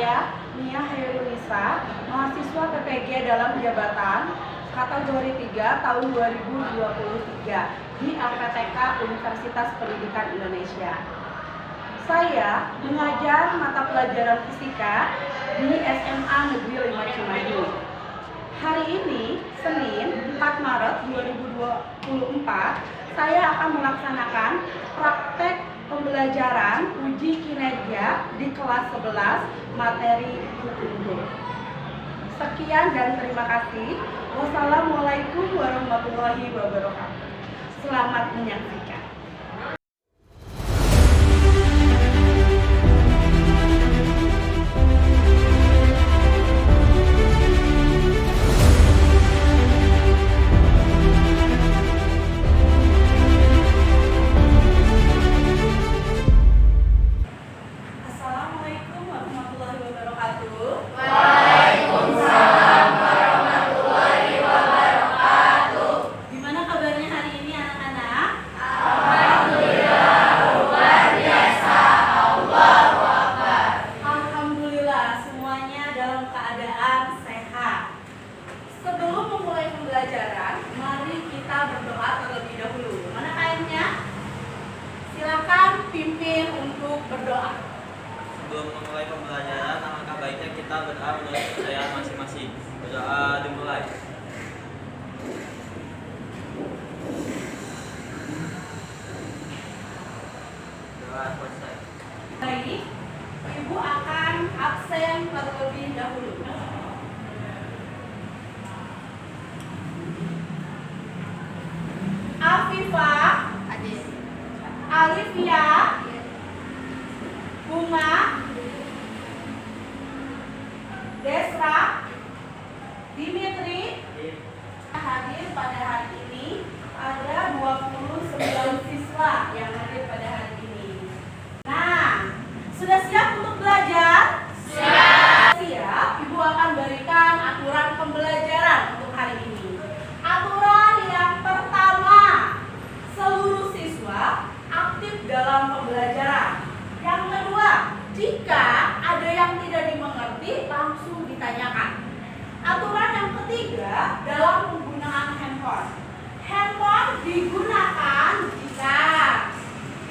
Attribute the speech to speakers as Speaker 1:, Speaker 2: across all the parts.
Speaker 1: Saya, Nia Hairunisa, mahasiswa PPG dalam jabatan kategori 3 tahun 2023 di LPTK Universitas Pendidikan Indonesia. Saya mengajar mata pelajaran fisika di SMA Negeri 5 Cimahi. Hari ini, Senin 4 Maret 2024, saya akan melaksanakan praktek pembelajaran uji kinerja di kelas 11 materi hukum. Sekian dan terima kasih. Wassalamualaikum warahmatullahi wabarakatuh. Selamat menyaksikan. Assalamualaikum warahmatullahi wabarakatuh.
Speaker 2: Waalaikumsalam warahmatullahi wabarakatuh.
Speaker 1: Gimana kabarnya hari ini anak-anak?
Speaker 2: Alhamdulillah luar biasa. Allahu Akbar.
Speaker 1: Alhamdulillah semuanya dalam keadaan sehat. Sebelum memulai pembelajaran, mari kita berdoa terlebih dahulu. Mana kainnya? Silakan pimpin untuk berdoa.
Speaker 3: Sebelum memulai pembelajaran, alangkah baiknya kita berdoa menurut kepercayaan masing-masing. Berdoa dimulai. Doa selesai.
Speaker 1: Baik, Ibu akan absen terlebih dahulu. Afifah, Alifia, Bunga, Desra, Dimitri hadir pada hari ini. Ada 29 siswa yang hadir pada hari ini. Nah, sudah siap untuk belajar? Siap. Siap, Ibu akan berikan aturan pembelajaran untuk hari ini. Aturan yang pertama, seluruh siswa aktif dalam pembelajaran. Yang kedua, jika ada yang tidak dimengerti, langsung ditanyakan. Aturan yang ketiga, dalam penggunaan handphone. Handphone digunakan jika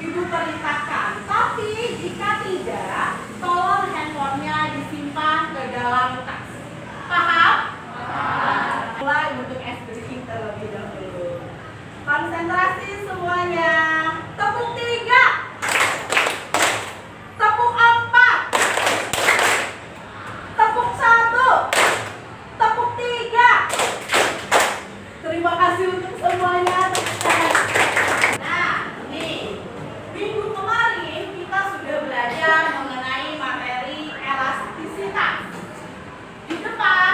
Speaker 1: Ibu perintahkan, tapi jika tidak, tolong handphonenya disimpan ke dalam tas. Paham? Mulai untuk es briefing terlebih dahulu. Konsentrasi semuanya. Tepuk 3. Tepuk 4. Tepuk 1. Tepuk 3. Terima kasih untuk semuanya. Nah, nih, minggu kemarin kita sudah belajar mengenai materi elastisitas. Di depan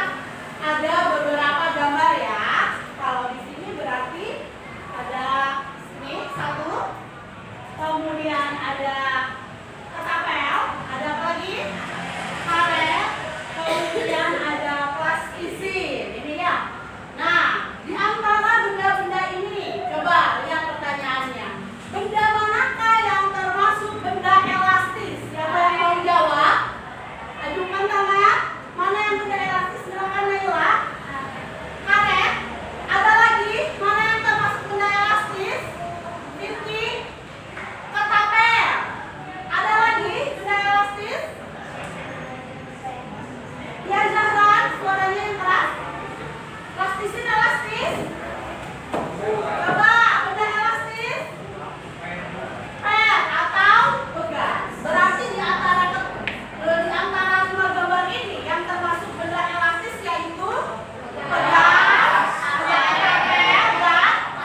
Speaker 1: ada beberapa gambar ya. Kalau di sini berarti ada ini satu, kemudian ada ketapel, ada apa lagi? Karet, kemudian ada plastisin. Ini ya. Nah, di antara benda-benda ini, coba lihat pertanyaannya. Benda manakah yang termasuk benda elastis? Siapa yang mau jawab? Ajukan tangan. Mana yang benda elastis? Silakan Naila. Karet. Ada lagi? Mana yang termasuk benda elastis? Vicky. Ketapel. Ada lagi benda elastis? Ya Zahran, suaranya yang keras. Plastisin elastis? Coba, benda elastis? Pet atau begas? Berarti di antara dua gambar ini yang termasuk benda elastis yaitu begas, ketapel, dan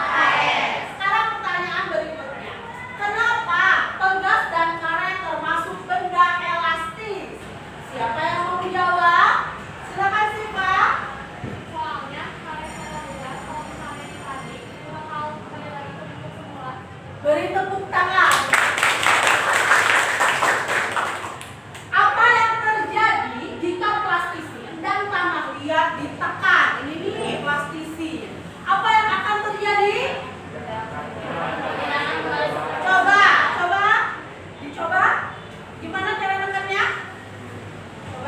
Speaker 1: karet. Sekarang pertanyaan berikutnya. Kenapa begas dan karet termasuk benda elastis? Siapa yang mau menjawab? Silakan Siva.
Speaker 2: Soalnya karet sama begas kalau misalnya ditarik itu bakal kembali lagi ke bentuk semula.
Speaker 1: Beri tepuk tangan. Apa yang terjadi jika plastisin dan tanah liat ditekan? Ini nih plastisin. Apa yang akan terjadi? Coba, dicoba. Gimana cara nekannya? Coba.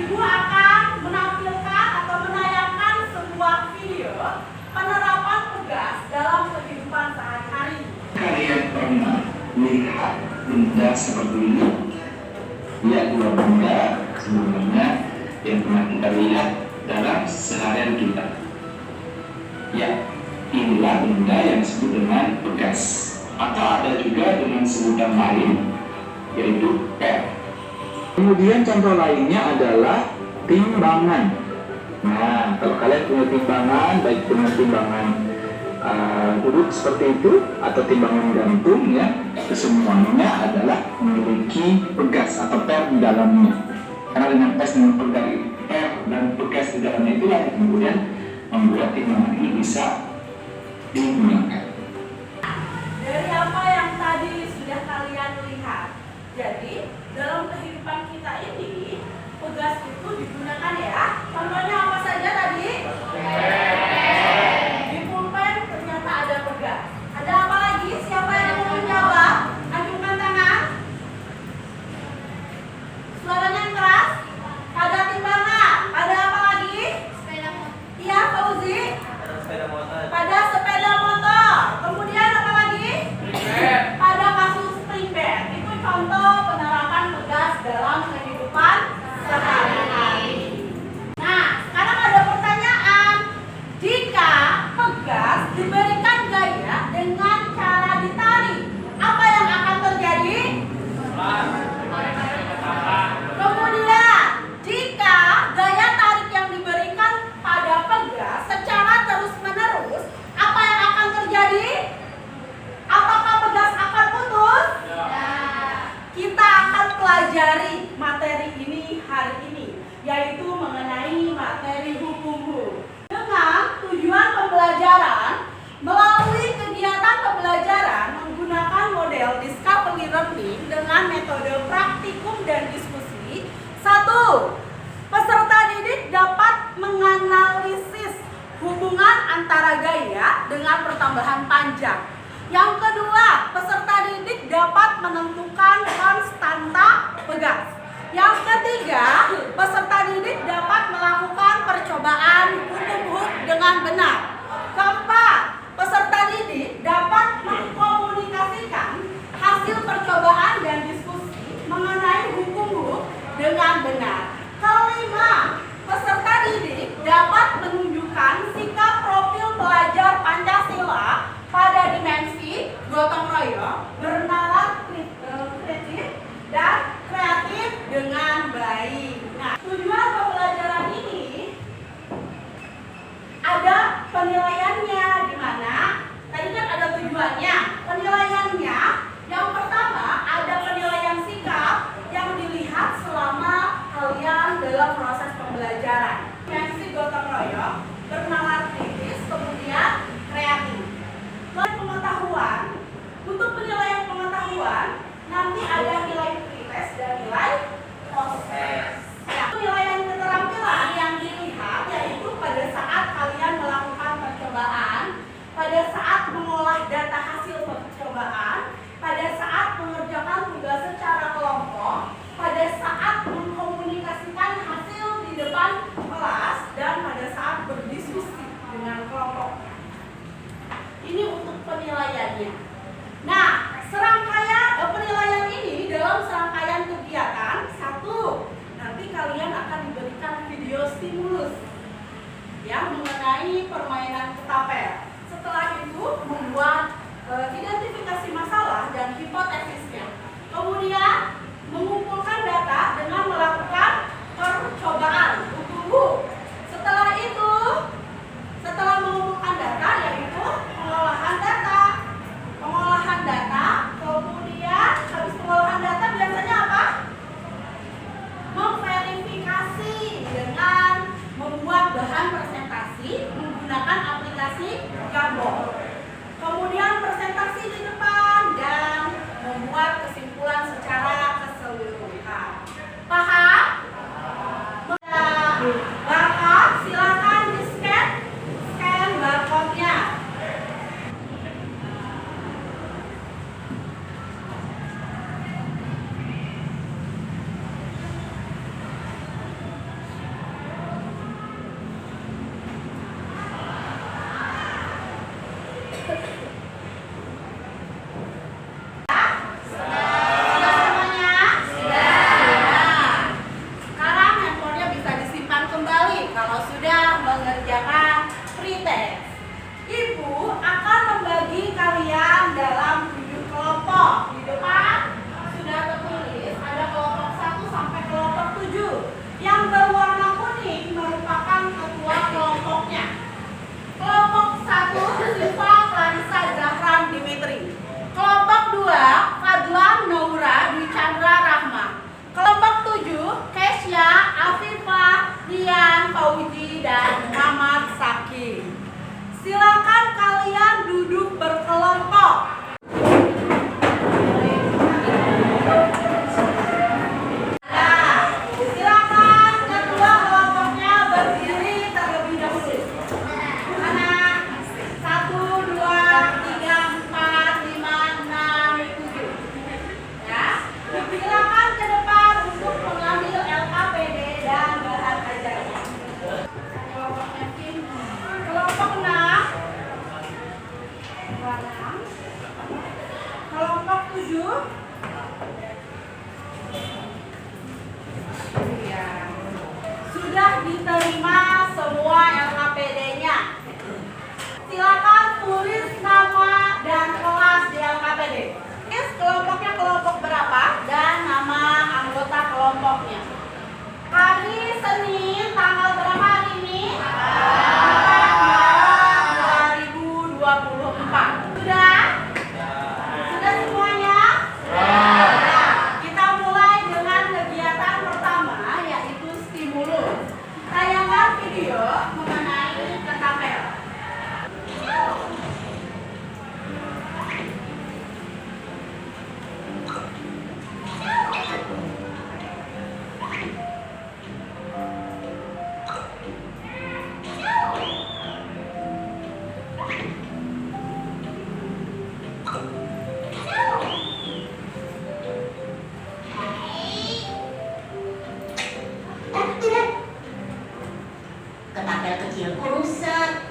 Speaker 1: Ibu akan menampilkan atau menayangkan sebuah video penerapan pegas dalam kehidupan sehari-hari.
Speaker 4: Kalian pernah melihat benda seperti ini? Ya, dua benda sebenarnya yang pernah kita lihat dalam seharian kita. Ya, inilah benda yang disebut dengan pegas, atau ada juga dengan sebutan lain, yaitu pel. Kemudian contoh lainnya adalah timbangan. Nah, kalau kalian punya timbangan, baik dengan timbangan duduk seperti itu atau timbangan gantung, ya, semuanya adalah memiliki pegas atau pel di dalamnya. Karena dengan pel dan pegas di dalamnya itulah yang kemudian membuat timbangan ini bisa digunakan.
Speaker 1: Dari apa yang tadi sudah kalian lihat, jadi dalam kehidupan kita ini pegas itu digunakan ya. Contohnya apa saja tadi? Di pulpen ternyata ada pegas. Ada apa lagi? Siapa yang mau menjawab? Ajukan tangan. Suaranya yang keras. Ada timbangan. Ada apa lagi?
Speaker 2: Sepeda motor.
Speaker 1: Iya, Fauzi.
Speaker 3: Ada sepeda motor.
Speaker 1: Pada sepeda motor. Kemudian apa lagi? Pada kasus spring bed. Itu contoh penerapan pegas dalam kehidupan sehari-hari. Nah, sekarang ada pertanyaan. Jika pegas diberikan gaya dengan cara ditarik, apa yang akan terjadi? Kemudian, jika gaya tarik yang diberikan pada pegas secara terus-menerus, apa yang akan terjadi? Apakah pegas akan putus? Kita akan pelajari materi ini hari ini, yaitu mengenai materi hukum. Dengan tujuan pembelajaran, melalui kegiatan pembelajaran menggunakan model discovery learning dengan metode praktikum dan diskusi. 1. Peserta didik dapat menganalisis hubungan antara gaya dengan pertambahan panjang. Yang kedua, peserta didik dapat menentukan konstanta pegas. Yang ketiga, peserta didik dapat melakukan percobaan hukum dengan benar. Keempat, peserta didik dapat mengkomunikasikan hasil percobaan dan diskusi mengenai hukum dengan benar. Kelima, peserta didik dapat menunjukkan sikap profil pelajar Pancasila pada dimensi gotong royong, bernalar kritis, dan kreatif dengan baik. Nah, tujuan pembelajaran ini ada penilaiannya, di mana tadi kan ada tujuannya. Penilaiannya yang pertama ada penilaian sikap yang dilihat selama kalian dalam proses pembelajaran. Dimensi gotong royong, bernalar kritis, kemudian kreatif. Pengetahuan, untuk penilaian pengetahuan diterima semua LKPD-nya. Silakan tulis nama dan kelas di LKPD. Kelompoknya kelompok berapa dan nama anggota kelompoknya. Hari Senin tanggal berapa hari ini? 2024. Sudah? Sudah semuanya? Nah, kita mulai dengan kegiatan pertama yaitu stimulus. Tayangan video mengenai ketapel.
Speaker 5: Ketapel kecil rusak.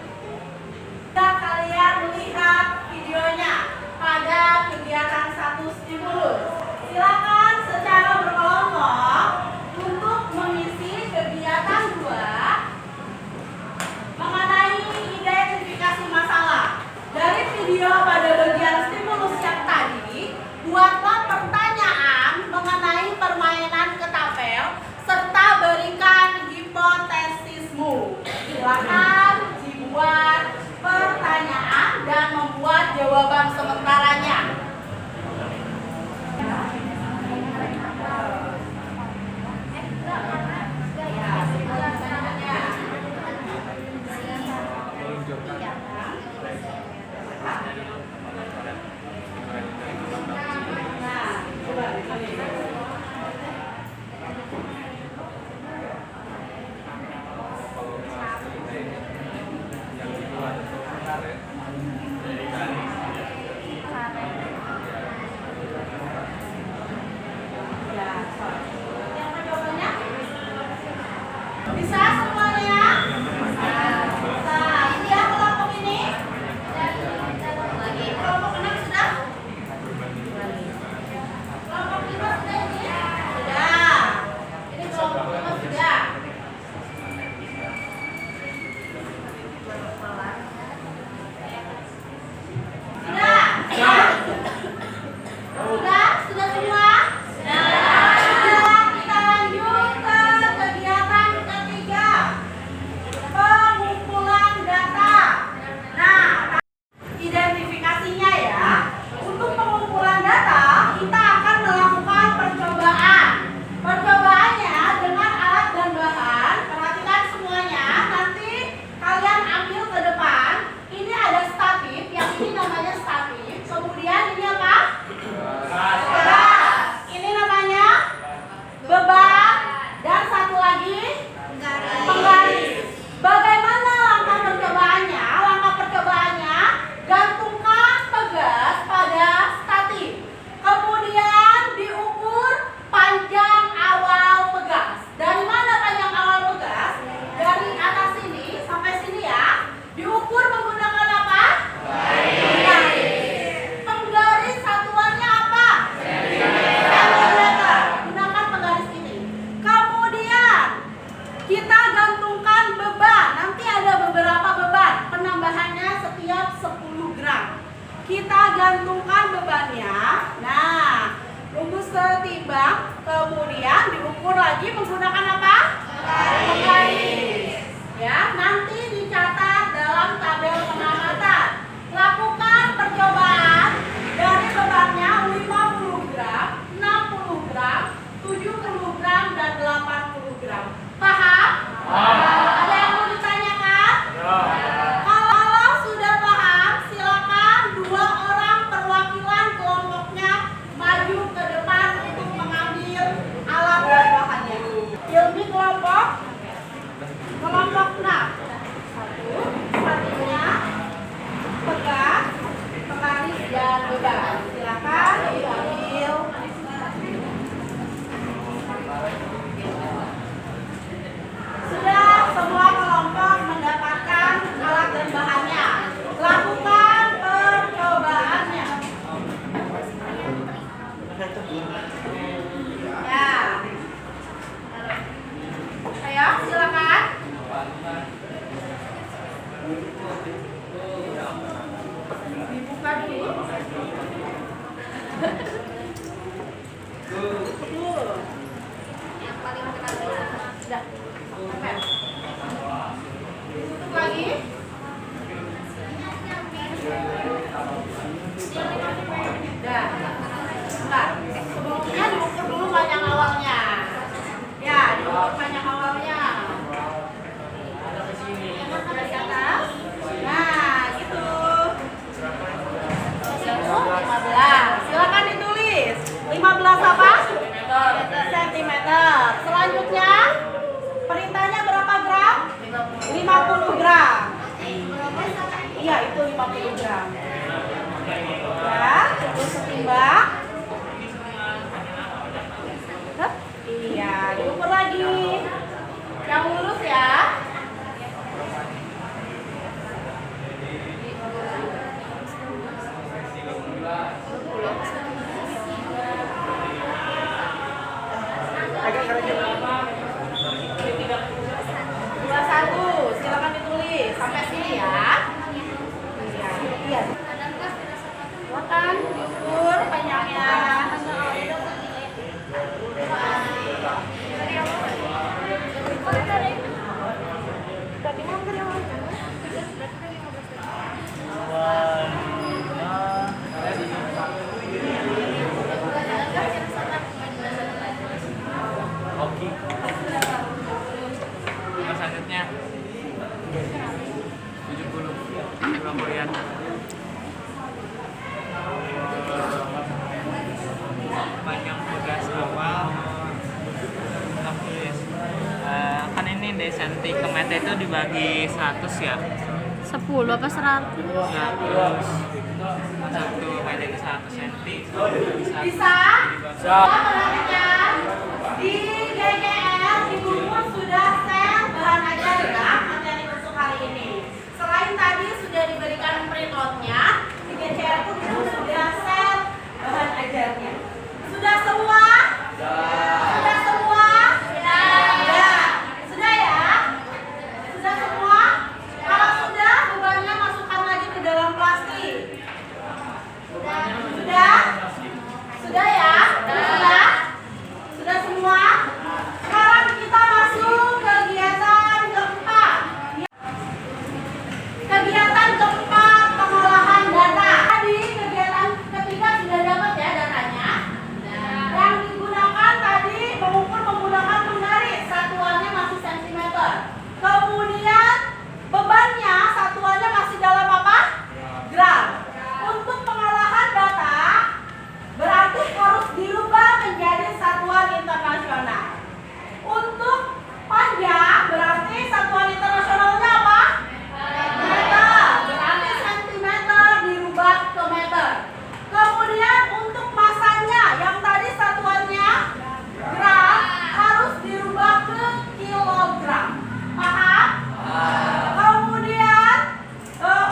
Speaker 1: Jika kalian melihat videonya pada kegiatan 1 stimulus, silakan secara berkelompok untuk mengisi kegiatan 2 mengenai identifikasi masalah. Dari video pada bagian stimulus yang tadi, buatlah pertanyaan mengenai permainan ketapel serta berikan hipotesismu. Silakan dibuat pertanyaan dan membuat jawaban sementaranya. Nah, coba dikali. Bisa semuanya? Bisa. Ini ya kelompok ini. Lagi kelompok 6 sudah? Kelompok 5 sudah ini? Sudah. Ini kelompok 5 sudah. Sudah? Sudah? Sudah semua? Sudah. Kita lanjut ke kegiatan ketiga. Pengumpulan data. Nah, identifikasinya ya. Untuk pengumpulan data, kita akan melakukan percobaan. Percobaannya dengan alat dan bahan. Perhatikan semuanya. Nanti kalian ambil ke depan. Ini ada statif, yang ini namanya statif. Kemudian ini apa? Beras. Ini namanya beban. Dan satu lagi penggaris. Bagaimana langkah percobaannya? Langkah percobaannya, gantungkan pegas pada statif. Kemudian diukur panjang awal pegas. Dari mana panjang awal pegas? Dari atas sini sampai sini ya. Diukur menggunakan apa? Penggaris. Penggaris satuannya apa? Sentimeter. Gunakan penggaris ini. Kemudian kita gantungkan beban. Nanti ada beberapa beban. Penambahannya setiap 10 gram. Kita gantungkan bebannya. Nah, tunggu setimbang. Kemudian diukur lagi menggunakan apa? Penggaris. Ya, nanti dicatat dalam tabel pengamatan. Lakukan percobaan dari bebannya 50 gram, 60 gram, 70 gram, dan 80 gram. Paham? Ada yang mau ditanyakan? Kalau sudah paham, silakan 2 orang perwakilan kelompoknya maju ke depan untuk mengambil alat dan bahannya. Ilmi kelompok 6. Satunya pegas, penggaris, dan beban. Silakan diambil. Sudah
Speaker 6: lagi. Terus selanjutnya 70. Coba aku lihat. Panjang tugas awal tulis. Kan ini desenti ke meter itu dibagi 100 ya.
Speaker 2: 10 apa 100?
Speaker 6: 100. 1 meter itu 100 cm.
Speaker 1: Bisa? Perhatikan, di GGR di Gunung sudah sel bahan ajar ya materi untuk kali ini. Selain tadi sudah diberikan printout-nya, di GGR pun itu sudah sel bahan ajarnya. Sudah semua? Sudah semua? Sudah. Sudah ya? Sudah semua? Kalau sudah, bebannya masukkan lagi ke dalam plastik. Sudah? Sudah ya? Sudah? Sudah semua? Sekarang kita masuk kegiatan keempat. Kegiatan keempat, pengolahan data. Tadi kegiatan ketiga sudah dapat ya datanya. Yang digunakan tadi mengukur menggunakan penggaris, satuannya masih sentimeter. Kemudian bebannya satuannya masih dalam apa? Gram. Untuk pengolahan data berarti harus dirubah menjadi satuan internasional. Untuk panjang berarti satuan internasionalnya apa? Meter. Berarti sentimeter dirubah ke meter. Kemudian untuk masanya yang tadi satuannya gram harus dirubah ke kilogram. Paham? Kemudian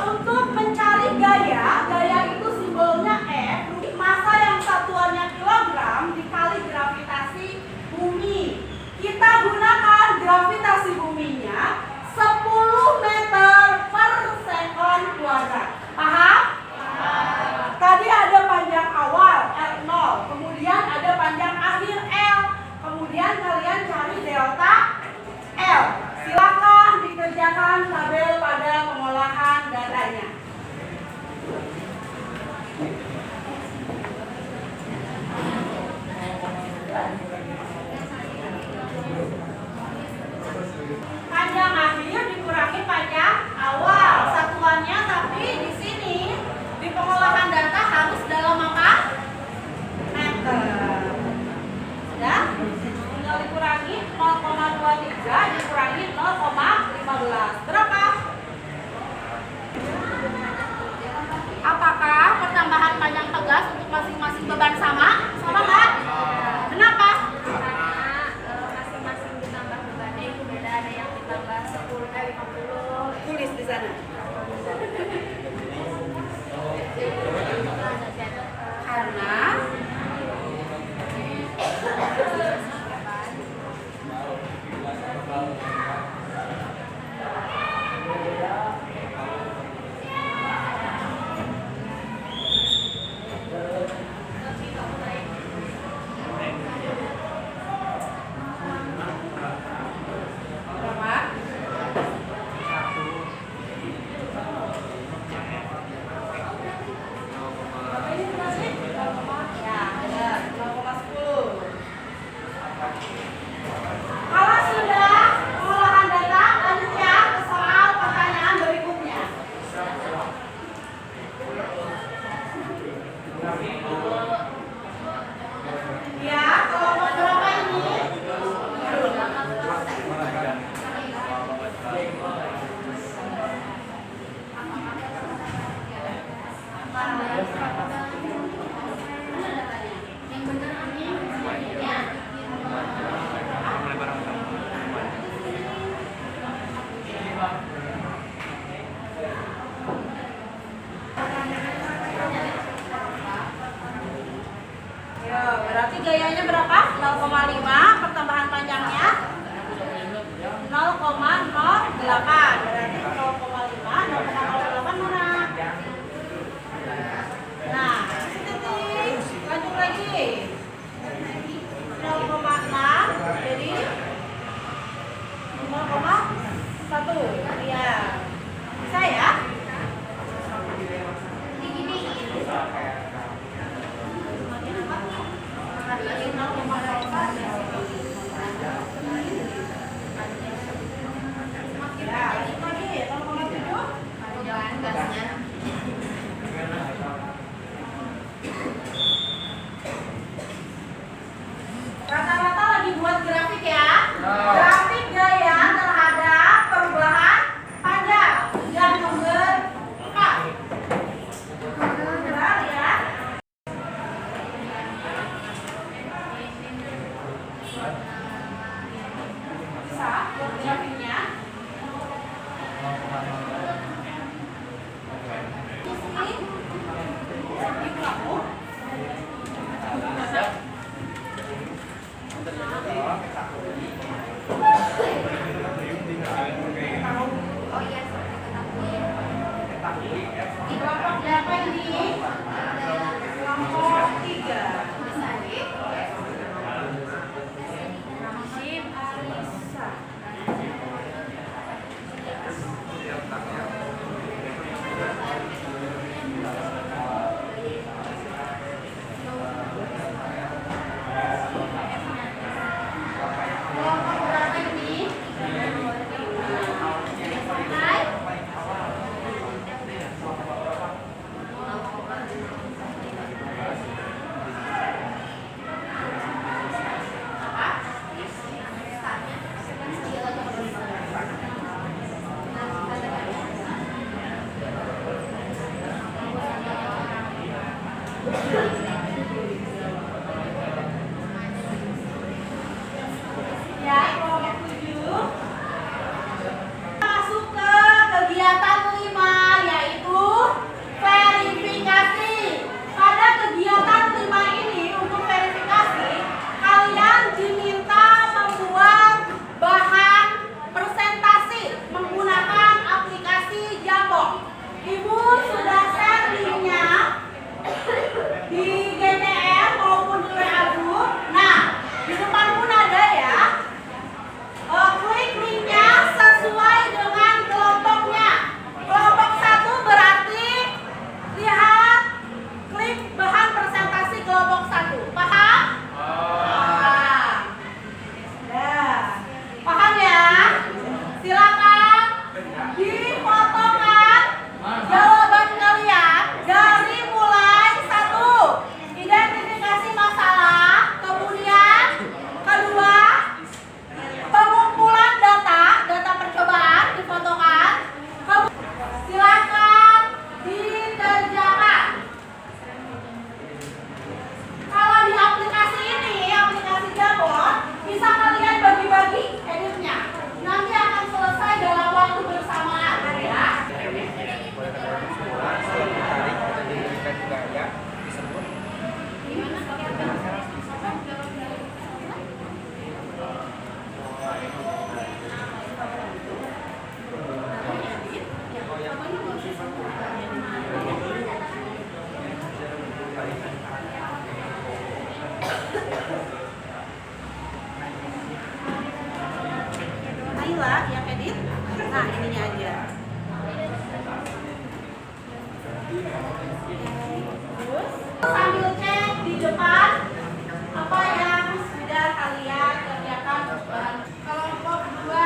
Speaker 1: untuk mencari gaya, gaya itu simbolnya F. Masa yang satuannya kilogram dikali gravitasi bumi. Kita gunakan gravitasi buminya 10 meter per sekon kuadrat. Paham? Tadi ada panjang awal L0, kemudian ada panjang akhir L. Kemudian kalian cari delta L. Silakan dikerjakan tabel pada pengolahan datanya. Panjang akhir dikurangi panjang awal. Satuannya tapi di sini di pengolahan data harus dalam apa? Meter. Sudah? Tinggal dikurangi 0,23 dikurangi 0,15. Berapa? Apakah pertambahan panjang tegas untuk masing-masing beban sama? Sama nggak? Kenapa?
Speaker 2: Masing-masing ditambah bebannya itu beda, ada yang ditambah 10 kali 50.
Speaker 1: Tulis di sana. Karena grafiknya. Ini kamu.
Speaker 2: Oh iya, seperti ketahui.
Speaker 1: Di kelompok berapa ini? Kelompok 3. Sim Alisa. Kelompok berapa ini? Hai. Ya, kelompok 7. Masuk ke kegiatan 5, yaitu verifikasi. Pada kegiatan 5 ini, untuk verifikasi, kalian diminta membuat bahan presentasi menggunakan aplikasi Jambox. Ibu sudah share linknya di GTM maupun di WA group. Nah, di depan pun ada ya. Klik linknya sesuai dengan kelompoknya. Kelompok 1 berarti lihat klik bahan presentasi kelompok 1. Paham? Paham. Nah, paham ya? Silakan difotokan jawaban kalian dari mulai 1 identifikasi masalah, kemudian kedua pengumpulan data percobaan difotokan. Silakan dikerjakan. Kalau di aplikasi ini, aplikasi Jambox, bisa kalian bagi-bagi editnya. Nanti akan selesai dalam waktu bersamaan ya. Ayolah yang edit. Nah, ininya aja. Terus sambil cek di depan apa yang sudah kalian kerjakan bahan kelompok 2.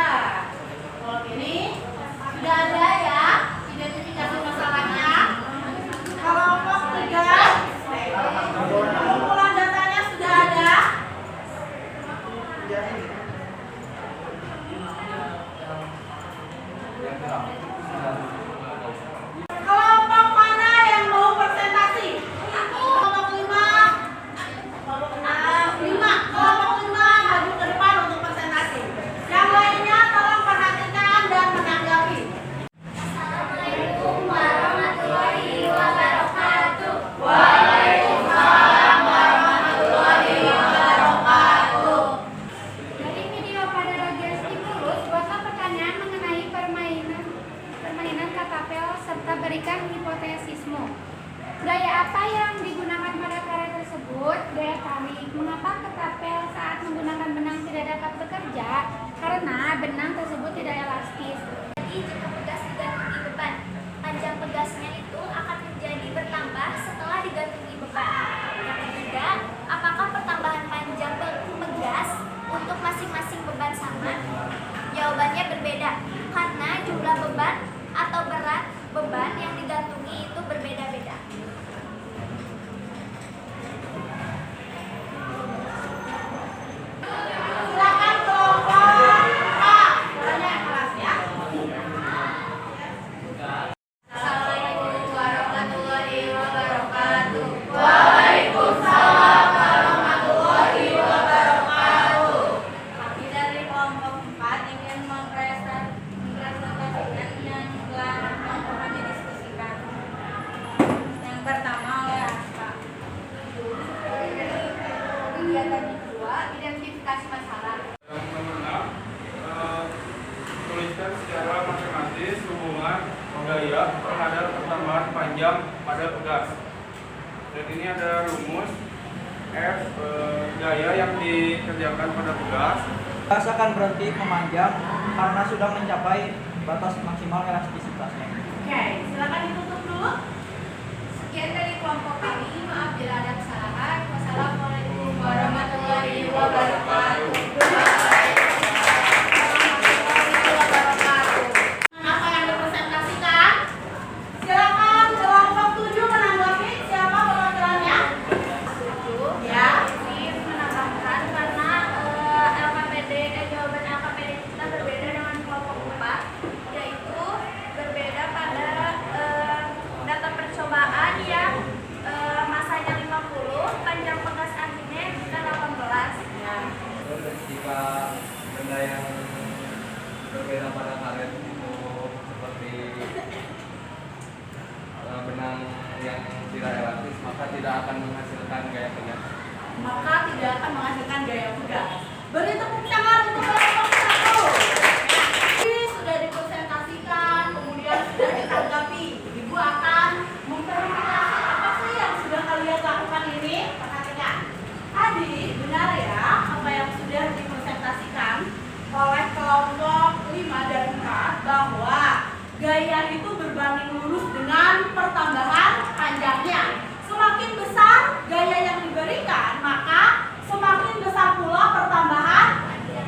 Speaker 1: Kalau ini sudah ada ya identifikasi masalahnya. Kelompok 3 pengumpulan datanya sudah ada. Kelompok mana yang mau presentasi? Kelompok 5. Kelompok 5 maju ke depan untuk presentasi. Yang lainnya tolong perhatikan dan menanggapi.
Speaker 2: Assalamualaikum warahmatullahi wabarakatuh.
Speaker 1: Waalaikumsalam warahmatullahi wabarakatuh.
Speaker 2: Dari video pada bagian stimulus, buatlah pertanyaan mengenai permainan katapel serta berikan hipotesismu. Gaya apa yang digunakan pada karya tersebut? Gaya tarik. Mengapa ketapel saat menggunakan benang tidak dapat bekerja? Karena benang tersebut tidak elastis.
Speaker 7: Jadi jika pegas digantungi beban, panjang pegasnya itu akan menjadi bertambah setelah digantungi beban. Yang ketiga, apakah pertambahan panjang pegas untuk masing-masing beban sama? Jawabannya berbeda, karena jumlah beban atau berat beban yang digantungi itu berbeda-beda.
Speaker 1: Silakan kelompok A. Banyak kelas ya.
Speaker 8: gaya terhadap pertambahan panjang pada pegas. Dan ini ada rumus F gaya yang dikerjakan pada pegas.
Speaker 9: Pegas akan berhenti memanjang karena sudah mencapai batas maksimal elastisitasnya.
Speaker 1: Oke, silakan ditutup dulu.
Speaker 2: Sekian dari kelompok kami. Maaf bila ada kesalahan. Wassalamualaikum warahmatullahi wabarakatuh.
Speaker 1: Apa yang dipresentasikan? Silakan kelompok 7 menanggapi. Siapa perwakilannya? Ya.
Speaker 7: Menambahkan karena jawaban LKPD kita berbeda dengan kelompok 4, yaitu berbeda pada data percobaan yang masanya 50, panjang pegas antinya bisa 18.
Speaker 3: Jika benda yang berbeda pada karet itu seperti benang yang tidak elastis, maka tidak akan menghasilkan gaya pegas.
Speaker 1: Maka tidak akan menghasilkan gaya pegas. Beri tepuk tangan untuk kelompok 1. Ini sudah dipresentasikan, kemudian sudah ditanggapi. Ibu akan memverifikasi apa sih yang sudah kalian lakukan ini. Perhatikan. Tadi benar ya apa yang sudah dipresentasikan oleh kelompok 5 dan 4 bahwa gaya itu berbanding lurus dengan pertambahan panjangnya. Semakin besar gaya yang diberikan, maka semakin besar pula pertambahan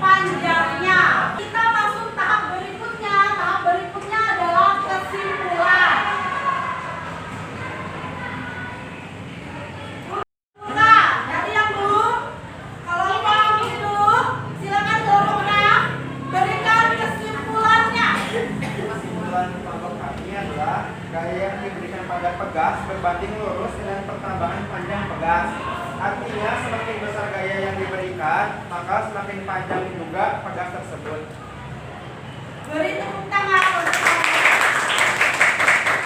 Speaker 1: panjangnya. Kita masuk tahap berikutnya. Tahap berikutnya adalah kesimpulan. Nah, dari yang belum, kelompok itu silakan kelompok menang berikan kesimpulannya.
Speaker 8: Kesimpulan kelompok kami adalah gaya yang diberikan pada pegas berbanding lurus dengan pertambahan panjang pegas. Artinya semakin besar gaya yang diberikan, maka semakin panjang juga pegas tersebut.
Speaker 1: Beri tepuk tangan.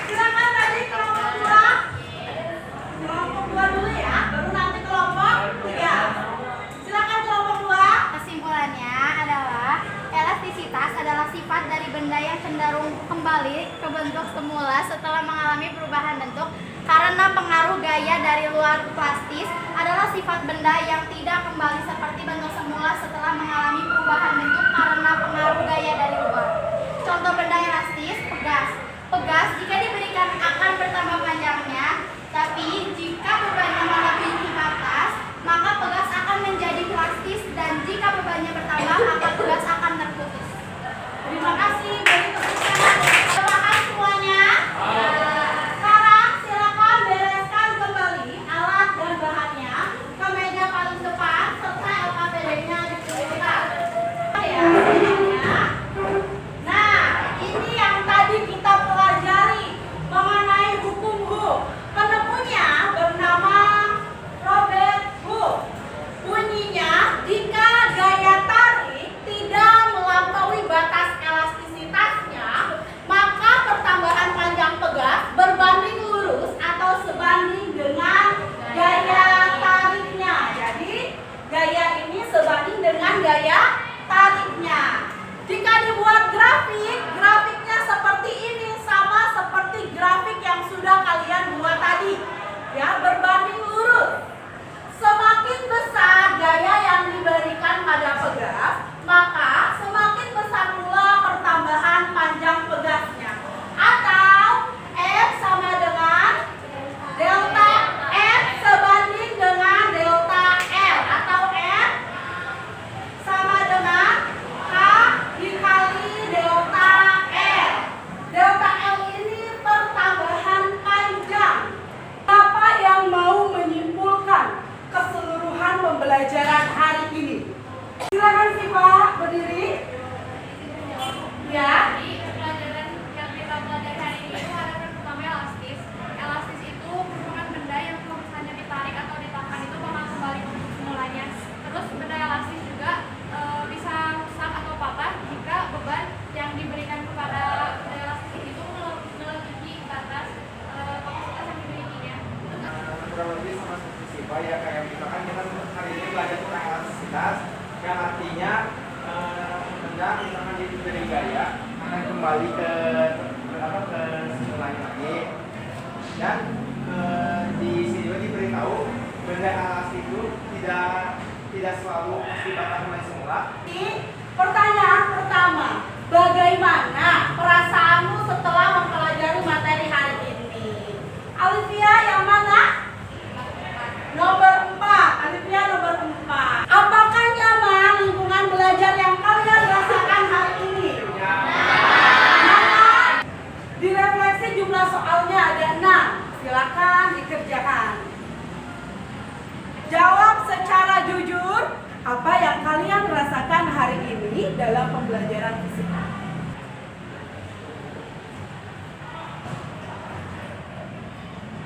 Speaker 1: Silakan tadi kelompok 2. Kelompok 2 dulu ya, baru nanti kelompok 3. Silakan kelompok 2.
Speaker 2: Kesimpulannya adalah elastisitas adalah sifat dari benda yang cenderung kembali ke bentuk semula setelah mengalami perubahan bentuk karena pengaruh gaya dari luar plastis adalah sifat benda yang tidak kembali seperti bentuk semula setelah mengalami perubahan bentuk karena pengaruh gaya dari luar. Contoh benda elastis, pegas. Pegas jika diberikan akan bertambah panjangnya, tapi jika bebannya melebihi batas, maka pegas akan menjadi plastis dan jika bebannya bertambah, maka pegas akan terputus.
Speaker 1: Terima kasih. Beri tepuk tangan. Silakan semuanya. Sekarang silakan bereskan kembali alat dan bahannya ke meja paling depan serta LKPD-nya dikumpulkan. Ya, semuanya. Nah, ini yang tadi kita pelajari mengenai hukum Hooke. Penemunya bernama Robert Hooke. Bunyinya, jika gaya tarik tidak melampaui batas elastisitasnya, maka pertambahan panjang pegas berbanding lurus atau sebanding dengan gaya tariknya. Jadi, gaya ini sebanding dengan gaya tariknya. Jika dibuat grafik, grafiknya seperti ini, sama seperti grafik yang sudah kalian buat tadi. Ya, berbanding lurus. Semakin besar gaya yang diberikan pada pegas, maka semakin besar pula pertambahan panjang pegasnya. Atau F sama dengan delta F sebanding dengan delta L. Atau F sama dengan K dikali delta L. Delta L ini pertambahan panjang. Siapa yang mau menyimpulkan keseluruhan pembelajaran hari ini? Silakan Siva berdiri. Ya.
Speaker 2: Jadi pelajaran yang kita pelajari hari ini itu ada pertama elastis. Elastis itu merupakan benda yang kalau misalnya ditarik atau ditahan itu bakal kembali ke semulanya. Terus benda elastis juga bisa rusak atau patah jika beban yang diberikan kepada benda elastis itu melebihi batas kapasitas yang dimilikinya.
Speaker 8: Kurang lebih sama seperti Siva ya, kayak misalkan kita hari ini belajar tentang elastisitas, yang artinya benda misalkan diberi gaya akan kembali ke ke sekolah lagi. Dan di sini juga diberitahu benda alas itu tidak selalu dibakar kembali semula.
Speaker 1: Pertanyaan pertama, bagaimana perasaanmu setelah mempelajari materi hari ini? Alivia yang mana? Nomor 4. Alivia nomor 4. Apakah nyaman lingkungan belajar yang kalian rasakan hari ini? Nyaman? Direfleksi jumlah soalnya ada 6. Silakan dikerjakan. Jawab secara jujur apa yang kalian rasakan hari ini dalam pembelajaran fisika.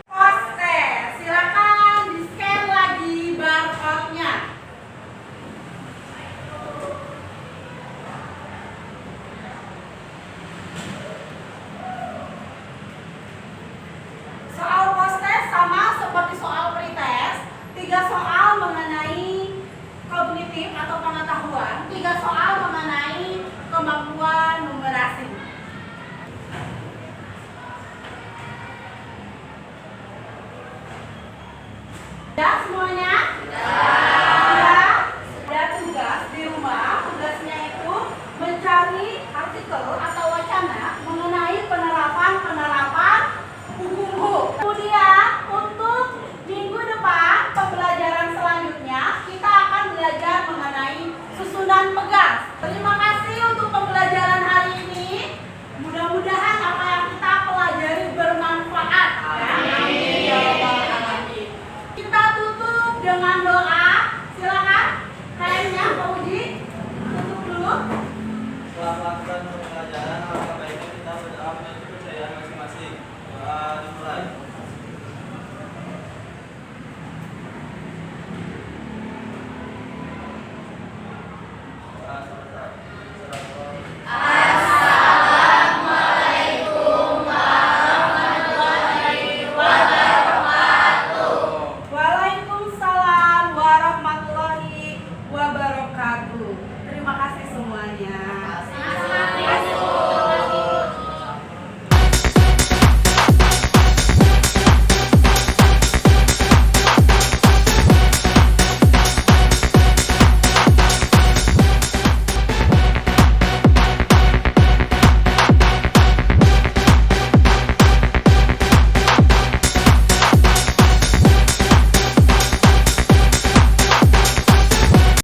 Speaker 1: Poster, silakan di-scan lagi barcode-nya. Soal poster sama seperti soal pretest, 3 soal mengenai kognitif atau pengetahuan, 3 soal mengenai kemampuan numerasi. Sudah semuanya? Sudah. Ada tugas di rumah, tugasnya itu mencari artikel atau wacana mengenai penerapan hukum. Kemudian untuk minggu depan pembelajaran selanjutnya kita akan belajar mengenai susunan pegas. Terima kasih untuk pembelajaran hari ini. Mudah-mudahan apa yang kita pelajari bermanfaat. Amin. Ya Rabbal Alamin. Kita tutup dengan doa. Silakan. Kayaknya Pak Uji tutup dulu.
Speaker 3: Setelah melakukan pembelajaran, alangkah baiknya kita berdoa menuju kepercayaan masing-masing. Doa dimulai. Doa sebentar.
Speaker 1: Waalaikumsalam warahmatullahi wabarakatuh. Terima kasih semuanya.